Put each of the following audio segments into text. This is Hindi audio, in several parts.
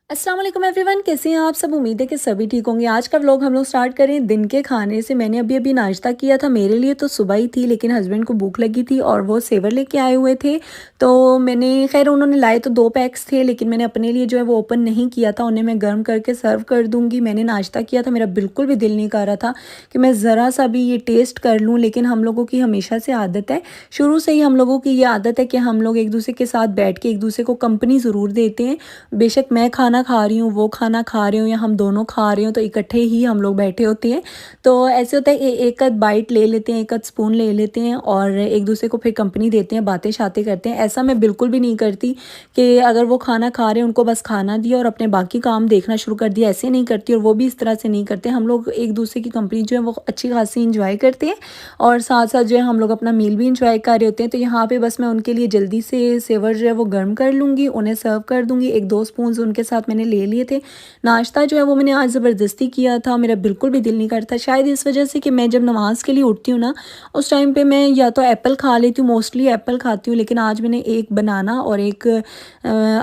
अस्सलाम वालेकुम एवरीवन, कैसे हैं आप सब। उम्मीद है कि सभी ठीक होंगे। आज का व्लॉग हम लोग स्टार्ट करें दिन के खाने से। मैंने अभी अभी नाश्ता किया था। मेरे लिए तो सुबह ही थी, लेकिन हस्बैंड को भूख लगी थी और वो सेवर लेके आए हुए थे। तो मैंने खैर उन्होंने लाए तो 2 पैक्स थे, लेकिन मैंने अपने लिए जो है वो ओपन नहीं किया था। उन्हें मैं गर्म करके सर्व कर दूँगी। मैंने नाश्ता किया था, मेरा बिल्कुल भी दिल नहीं कर रहा था कि मैं ज़रा सा भी ये टेस्ट कर लूँ। लेकिन हम लोगों की हमेशा से आदत है, शुरू से ही हम लोगों की ये आदत है कि हम लोग एक दूसरे के साथ बैठ के एक दूसरे को कंपनी ज़रूर देते हैं। बेशक मैं खाना खा रही हूँ, वो खाना खा रहे हो या हम दोनों खा रहे हो, तो इकट्ठे ही हम लोग बैठे होते हैं। तो ऐसे होता है एक आध बाइट ले लेते हैं, एक आध स्पून ले लेते हैं और एक दूसरे को फिर कंपनी देते हैं, बातें शातें करते हैं। ऐसा मैं बिल्कुल भी नहीं करती कि अगर वो खाना खा रहे हैं उनको बस खाना दिया और अपने बाकी काम देखना शुरू कर दिया, ऐसे नहीं करती। और वो भी इस तरह से नहीं करते। हम लोग एक दूसरे की कंपनी जो है वो अच्छी खासी इंजॉय करते हैं और साथ साथ जो है हम लोग अपना मील भी इंजॉय कर रहे होते हैं। तो यहाँ पे बस मैं उनके लिए जल्दी से सेवर जो है वो गर्म कर लूँगी, उन्हें सर्व कर दूँगी। 1-2 स्पून उनके साथ मैंने ले लिए थे। नाश्ता जो है वो मैंने आज ज़बरदस्ती किया था, मेरा बिल्कुल भी दिल नहीं करता। शायद इस वजह से कि मैं जब नमाज़ के लिए उठती हूँ ना, उस टाइम पे मैं या तो एप्पल खा लेती हूँ, मोस्टली एप्पल खाती हूँ। लेकिन आज मैंने एक बनाना और एक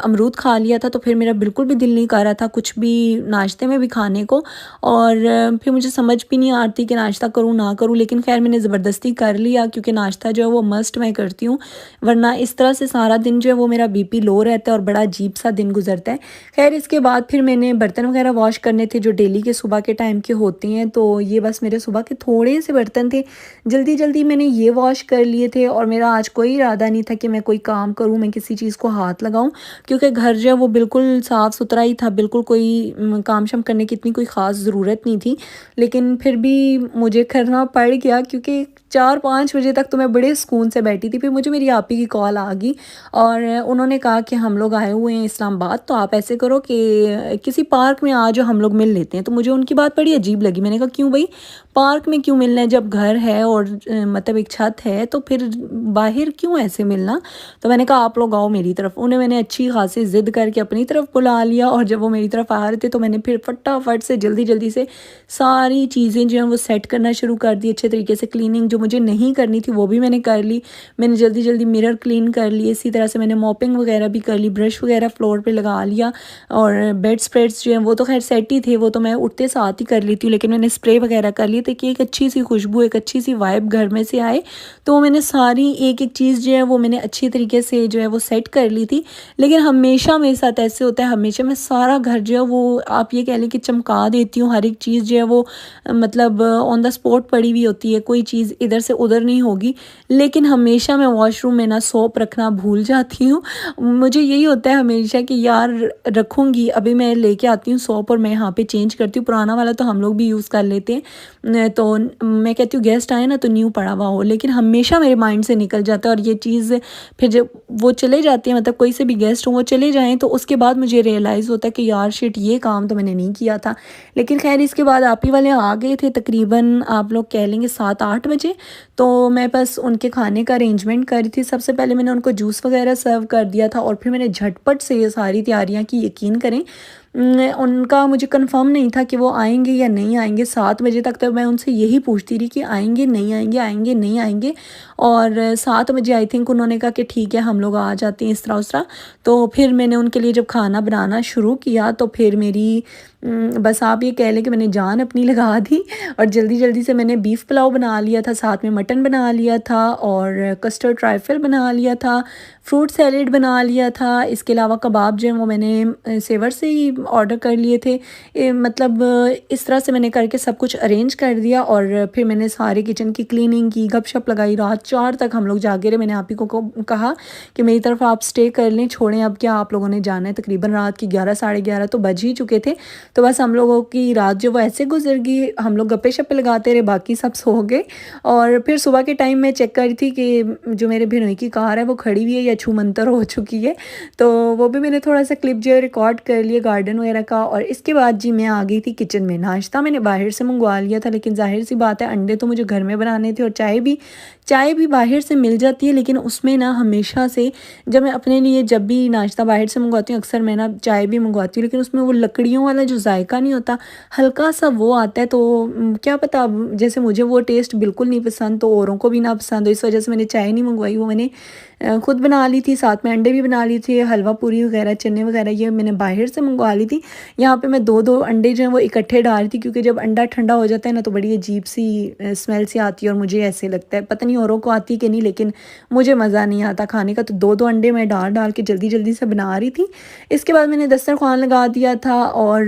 अमरूद खा लिया था, तो फिर मेरा बिल्कुल भी दिल नहीं कर रहा था कुछ भी नाश्ते में भी खाने को। और फिर मुझे समझ भी नहीं आती कि नाश्ता करूँ ना करूँ, लेकिन खैर मैंने ज़बरदस्ती कर लिया क्योंकि नाश्ता जो है वो मस्ट मैं करती हूँ। वरना इस तरह से सारा दिन जो है वो मेरा बीपी लो रहता है और बड़ा अजीब सा दिन गुजरता है। खैर इसके बाद फिर मैंने बर्तन वगैरह वॉश करने थे जो डेली के सुबह के टाइम के होते हैं। तो ये बस मेरे सुबह के थोड़े से बर्तन थे, जल्दी जल्दी मैंने ये वॉश कर लिए थे। और मेरा आज कोई इरादा नहीं था कि मैं कोई काम करूँ, मैं किसी चीज़ को हाथ लगाऊँ, क्योंकि घर जो है वो बिल्कुल साफ़ सुथरा ही था। बिल्कुल कोई काम शाम करने की इतनी कोई ख़ास ज़रूरत नहीं थी, लेकिन फिर भी मुझे करना पड़ गया क्योंकि 4-5 बजे तक तो मैं बड़े सुकून से बैठी थी। फिर मुझे मेरी आपी की कॉल आ गई और उन्होंने कहा कि हम लोग आए हुए हैं इस्लामाबाद, तो आप ऐसे करो कि किसी पार्क में आ जाओ, हम लोग मिल लेते हैं। तो मुझे उनकी बात बड़ी अजीब लगी। मैंने कहा क्यों भाई, पार्क में क्यों मिलना है, जब घर है और मतलब एक छत है तो फिर बाहर क्यों ऐसे मिलना। तो मैंने कहा आप लोग आओ मेरी तरफ। उन्हें मैंने अच्छी खासी ज़िद करके अपनी तरफ बुला लिया और जब वो मेरी तरफ आ रहे थे तो मैंने फिर फटाफट से जल्दी जल्दी से सारी चीज़ें जो हैं वो सेट करना शुरू कर दी। अच्छे तरीके से क्लीनिंग जो मुझे नहीं करनी थी वो भी मैंने कर ली। मैंने जल्दी जल्दी मिरर क्लीन कर लिए, इसी तरह से मैंने मॉपिंग वगैरह भी कर ली, ब्रश वगैरह फ्लोर पे लगा लिया। और बेड स्प्रेड्स जो हैं वो तो खैर सेट ही थे, वो तो मैं उठते साथ ही कर लेती हूँ, लेकिन मैंने स्प्रे वगैरह कर लिए ताकि एक अच्छी सी खुशबू, एक अच्छी सी वाइब घर में से आए। तो मैंने सारी एक एक चीज़ जो है वो मैंने अच्छी तरीके से जो है वो सेट कर ली थी। लेकिन हमेशा मेरे साथ ऐसे होता है, हमेशा मैं सारा घर जो है वो आप ये कह लें कि चमका देती हूँ। हर एक चीज़ जो है वो मतलब ऑन द स्पॉट पड़ी हुई होती है, कोई चीज़ इधर से उधर नहीं होगी। लेकिन हमेशा मैं वॉशरूम में ना सोप रखना भूल जाती हूँ। मुझे यही होता है हमेशा कि यार रखूँगी, अभी मैं लेके आती हूँ सोप और मैं यहाँ पे चेंज करती हूँ। पुराना वाला तो हम लोग भी यूज़ कर लेते हैं। तो मैं कहती हूँ गेस्ट आए ना तो न्यू पड़ा हुआ हो, लेकिन हमेशा मेरे माइंड से निकल जाता है। और ये चीज़ फिर जब वो चले जाते हैं, मतलब कोई से भी गेस्ट हों वो चले जाएँ, तो उसके बाद मुझे रियलाइज़ होता है कि यार शिट, ये काम तो मैंने नहीं किया था। लेकिन खैर इसके बाद आप ही वाले आ गए थे तकरीबन, आप लोग कह लेंगे 7-8 बजे। तो मैं बस उनके खाने का अरेंजमेंट कर रही थी। सबसे पहले मैंने उनको जूस वगैरह सर्व कर दिया था और फिर मैंने झटपट से ये सारी तैयारियां की। यकीन करें उनका मुझे कंफर्म नहीं था कि वो आएंगे या नहीं आएंगे। 7 बजे तक तो मैं उनसे यही पूछती रही कि आएंगे नहीं आएंगे, आएंगे नहीं आएंगे। और 7 बजे आई थिंक उन्होंने कहा कि ठीक है हम लोग आ जाते हैं, इस तरह उस तरह। तो फिर मैंने उनके लिए जब खाना बनाना शुरू किया तो फिर मेरी बस आप ये कह लें कि मैंने जान अपनी लगा दी। और जल्दी जल्दी से मैंने बीफ पुलाव बना लिया था, साथ में मटन बना लिया था और कस्टर्ड ट्राइफल बना लिया था, फ्रूट सैलेड बना लिया था। इसके अलावा कबाब जो हैं वो मैंने सेवर से ही ऑर्डर कर लिए थे। मतलब इस तरह से मैंने करके सब कुछ अरेंज कर दिया और फिर मैंने सारे किचन की क्लीनिंग की, गपशप लगाई। रात 4 तक हम लोग जागे रहे। मैंने आप ही को कहा कि मेरी तरफ आप स्टे कर लें, छोड़ें, अब क्या आप लोगों ने जाना है। तकरीबन रात की 11 साढ़े 11 तो बज ही चुके थे। तो बस हम लोगों की रात जो वो ऐसे गुजर गई, हम लोग गप्पे शप्पे लगाते रहे, बाकी सब सो गए। और फिर सुबह के टाइम मैं चेक कर रही थी कि जो मेरे भिनोई की कार है वो खड़ी हुई है या छू मंतर हो चुकी है। तो वो भी मैंने थोड़ा सा क्लिप जो है रिकॉर्ड कर लिया गार्डन वगैरह का। और इसके बाद जी मैं आ गई थी किचन में। नाश्ता मैंने बाहर से मंगवा लिया था, लेकिन जाहिर सी बात है अंडे तो मुझे घर में बनाने थे और चाय भी बाहर से मिल जाती है। लेकिन उसमें ना हमेशा से जब मैं अपने लिए जब भी नाश्ता बाहर से मंगवाती हूँ, अक्सर मैं ना चाय भी मंगवाती हूँ, लेकिन उसमें वो लकड़ियों वाला जो जायका नहीं होता, हल्का सा वो आता है। तो क्या पता, अब जैसे मुझे वो टेस्ट बिल्कुल नहीं पसंद तो औरों को भी ना पसंद हो, इस वजह से मैंने चाय नहीं मंगवाई, वो मैंने खुद बना बना ली थी, साथ में अंडे भी बना लिए थे, हलवा पूरी वगैरह चने वगैरह ये मैंने बाहर से मंगवा ली थी। यहाँ पे मैं 2-2 अंडे जो हैं वो इकट्ठे डाल रही थी, क्योंकि जब अंडा ठंडा हो जाता है ना तो बड़ी अजीब सी स्मेल सी आती है और मुझे ऐसे लगता है, पता नहीं औरों को आती है कि नहीं, लेकिन मुझे मज़ा नहीं आता खाने का। तो 2-2 अंडे मैं डाल डाल के जल्दी जल्दी से बना रही थी। इसके बाद मैंने दस्तरख़्वान लगा दिया था और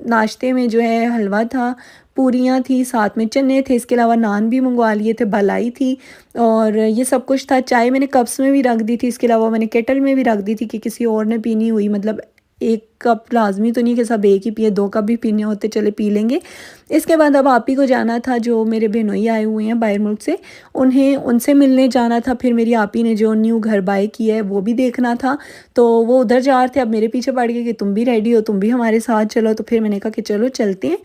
नाश्ते में जो है हलवा था, पूरियाँ थी, साथ में चने थे, इसके अलावा नान भी मंगवा लिए थे, भलाई थी और ये सब कुछ था। चाय मैंने कप्स में भी रख दी थी, इसके अलावा मैंने केटल में भी रख दी थी कि किसी और ने पीनी हुई, मतलब 1 कप लाज़मी तो नहीं कि सब एक ही पिए, 2 कप भी पीने होते चले पी लेंगे। इसके बाद अब आप ही को जाना था, जो मेरे बहनोई आए हुए हैं बाहर मुल्क से, उन्हें उनसे मिलने जाना था। फिर मेरी आप ही ने जो न्यू घर बाय किया है वो भी देखना था, तो वो उधर जा रहे थे। अब मेरे पीछे पड़ गए कि तुम भी रेडी हो, तुम भी हमारे साथ चलो। तो फिर मैंने कहा कि चलो चलते हैं।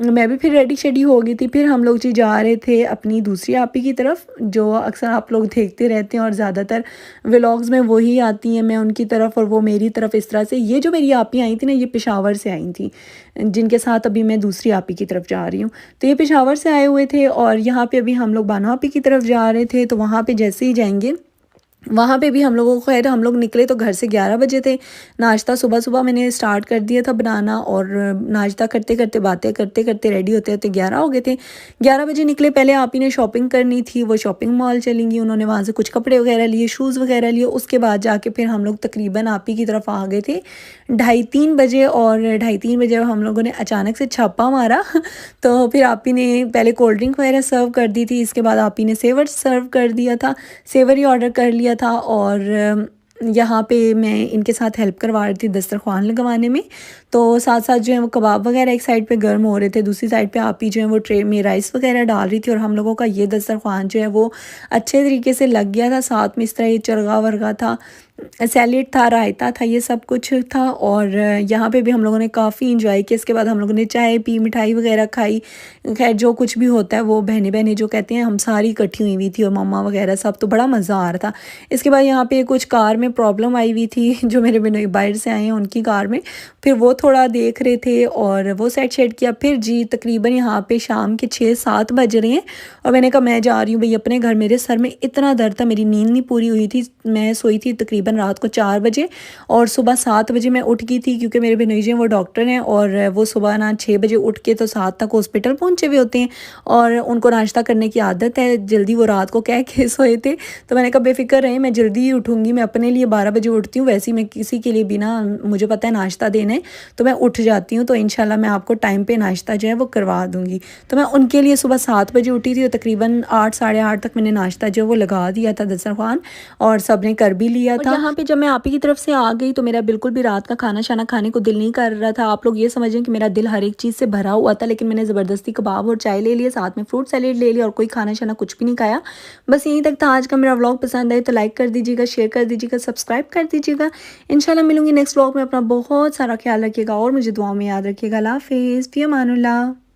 मैं भी फिर रेडी शेडी हो गई थी। फिर हम लोग जी जा रहे थे अपनी दूसरी आपी की तरफ, जो अक्सर आप लोग देखते रहते हैं और ज़्यादातर व्लॉग्स में वही आती हैं, मैं उनकी तरफ और वो मेरी तरफ, इस तरह से। ये जो मेरी आपी आई थी ना, ये पेशावर से आई थी, जिनके साथ अभी मैं दूसरी आपी की तरफ जा रही हूँ। तो ये पेशावर से आए हुए थे और यहाँ पे अभी हम लोग बानो आपी की तरफ जा रहे थे। तो वहाँ पे जैसे ही जाएंगे, वहाँ पे भी हम लोगों को, खैर हम लोग निकले तो घर से 11 बजे थे। नाश्ता सुबह सुबह मैंने स्टार्ट कर दिया था बनाना और नाश्ता करते करते, बातें करते करते, रेडी होते होते 11 हो गए थे। 11 बजे निकले। पहले आप ही ने शॉपिंग करनी थी, वो शॉपिंग मॉल चलेंगी, उन्होंने वहाँ से कुछ कपड़े वगैरह लिए, शूज़ वगैरह लिए। उसके बाद जाके फिर हम लोग तकरीबन आप ही की तरफ आ गए थे 2:30-3 बजे। और 2:30-3 बजे हम लोगों ने अचानक से छापा मारा तो फिर आप ही ने पहले कोल्ड ड्रिंक वगैरह सर्व कर दी थी, इसके बाद आप ही ने सेवर सर्व कर दिया था, सेवर ही ऑर्डर कर लिया था। और यहाँ पे मैं इनके साथ हेल्प करवा रही थी दस्तरख़्वान लगवाने में। तो साथ साथ जो है वो कबाब वगैरह एक साइड पे गर्म हो रहे थे, दूसरी साइड पे आप ही जो है वो ट्रे में राइस वगैरह डाल रही थी। और हम लोगों का ये दस्तरख़्वान जो है वो अच्छे तरीके से लग गया था। साथ में इस तरह ये चरगा वर्गा था, सैलेड था, रायता था, ये सब कुछ था। और यहाँ पे भी हम लोगों ने काफ़ी इंजॉय किया। इसके बाद हम लोगों ने चाय पी, मिठाई वगैरह खाई। खैर जो कुछ भी होता है वो बहनें बहनें जो कहते हैं, हम सारी इकट्ठी हुई हुई थी और मम्मा वगैरह सब, तो बड़ा मज़ा आ रहा था। इसके बाद यहाँ पे कुछ कार में प्रॉब्लम आई हुई थी, जो मेरे बहनोई बाहर से आए हैं उनकी कार में, फिर वो थोड़ा देख रहे थे और वो सेट शेट किया। फिर जी तकरीबन यहाँ पे शाम के 6-7 बज रहे हैं और मैंने कहा मैं जा रही हूँ भाई अपने घर। मेरे सर में इतना दर्द था, मेरी नींद नहीं पूरी हुई थी। मैं सोई थी तकरीबन रात को 4 बजे और सुबह 7 बजे मैं उठ गई थी, क्योंकि मेरे बहनोई जी वो डॉक्टर हैं और वो सुबह ना 6 बजे उठ के तो 7 तक हॉस्पिटल पहुँचे हुए होते हैं और उनको नाश्ता करने की आदत है। जल्दी वो रात को कह के सोए थे, तो मैंने कहा बेफिक्र रहे, मैं जल्दी ही उठूँगी। मैं अपने लिए 12 बजे उठती हूँ, वैसे ही मैं किसी के लिए भी ना, मुझे पता है नाश्ता देना है तो मैं उठ जाती हूँ। तो इंशाल्लाह मैं आपको टाइम पे नाश्ता जो है वो करवा दूँगी। तो मैं उनके लिए सुबह 7 बजे उठी थी और तकरीबन 8 साढ़े 8 तक मैंने नाश्ता जो वो लगा दिया था दस्तरख़्वान और सब ने कर भी लिया था। यहाँ पे जब मैं आप ही की तरफ से आ गई तो मेरा बिल्कुल भी रात का खाना शाना खाने को दिल नहीं कर रहा था। आप लोग ये समझें कि मेरा दिल हर एक चीज़ से भरा हुआ था, लेकिन मैंने ज़बरदस्ती कबाब और चाय ले लिया, साथ में फ्रूट सैलेड ले लिया और कोई खाना शाना कुछ भी नहीं खाया। बस यहीं तक था। आज का मेरा व्लॉग पसंद आए तो लाइक कर दीजिएगा, शेयर कर दीजिएगा, सब्सक्राइब कर दीजिएगा। इंशाल्लाह मिलूंगी नेक्स्ट व्लॉग में। अपना बहुत सारा ख्याल रखिएगा और मुझे दुआ में याद रखिएगा। अल्लाह हाफ़िज़, फ़ी अमानुल्लाह।